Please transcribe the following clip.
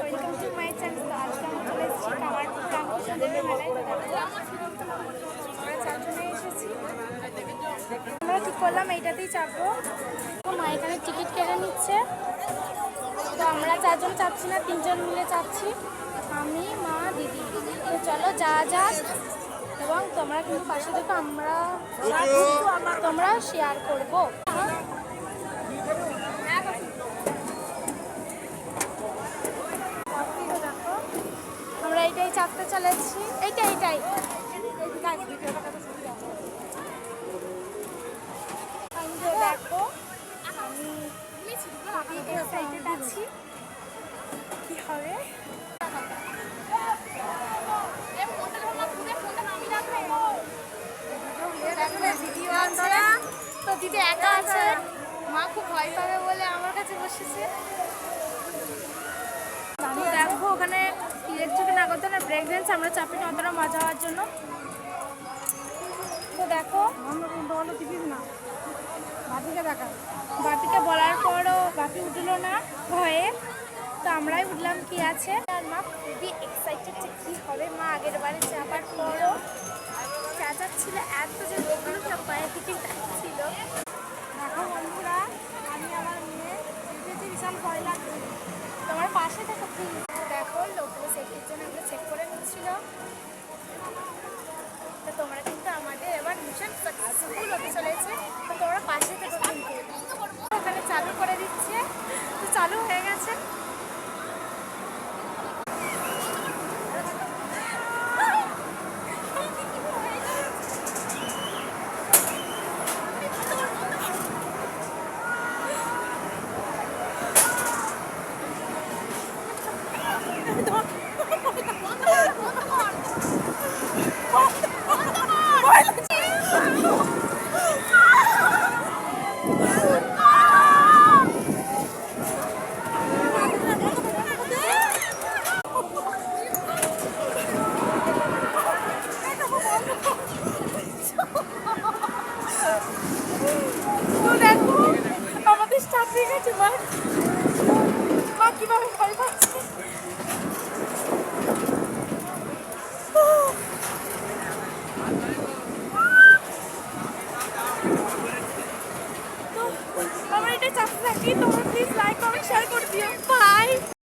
Welcome to my channel. তো আজকে আমরা চলে এসেছি রামকৃষ্ণদেবের মেলায়। আমরা চারজনে এসেছি, আমরা ঠিক করলাম এইটাতেই চাপবো। তো মা এখানে টিকিট কেটে নিচ্ছে। তো আমরা চারজন চাপছি না, তিনজন মিলে চাপছি, আমি, মা, দিদি। তো চলো যাওয়া যাক, এবং তোমরা কিন্তু পাশে দেখো, তোমরা শেয়ার করবো। আমরা এইটাই চাপতে চলেছি, এইটাই দেখো, আমি এক্সাইটেড আছি কি হবে। ভিডিও আছে, তো দিদি একা আছে, মা খুব ভয় পাবে বলে আমার কাছে বসেছে। তো দেখো ওখানে ইলেকট্রিক না করতে না, ব্রেক ড্যান্স আমরা চাপি না অতটা মজা হওয়ার জন্য। তো দেখো বাপিকে বলার পরও বাপি উঠলো না ভয়ে, তো আমরাই উঠলাম কি আছে। আর মা খুবই এক্সাইটেড যে কী হবে। মা আগের বারে চাপার পরও চেঁচাচ্ছিল এত, যে ওগুলো সব পায়ে থেকে যাচ্ছিল। দেখো বন্ধুরা, আমি আমার মেয়ে যেতে বিশাল ভয় লাগছে। তোমার পাশে দেখো প্লিজ। দেখো লোকগুলো সেফটির জন্য এগুলো চেক করে নিচ্ছিল। তো তোমরা কিন্তু আমাদের এবার মিশন সাকসেসফুল হতে চলেছে। তো তোমরা পাশে থেকে কিন্তু ওখানে চালু করে দিচ্ছে। তো চালু হয়ে গেছে।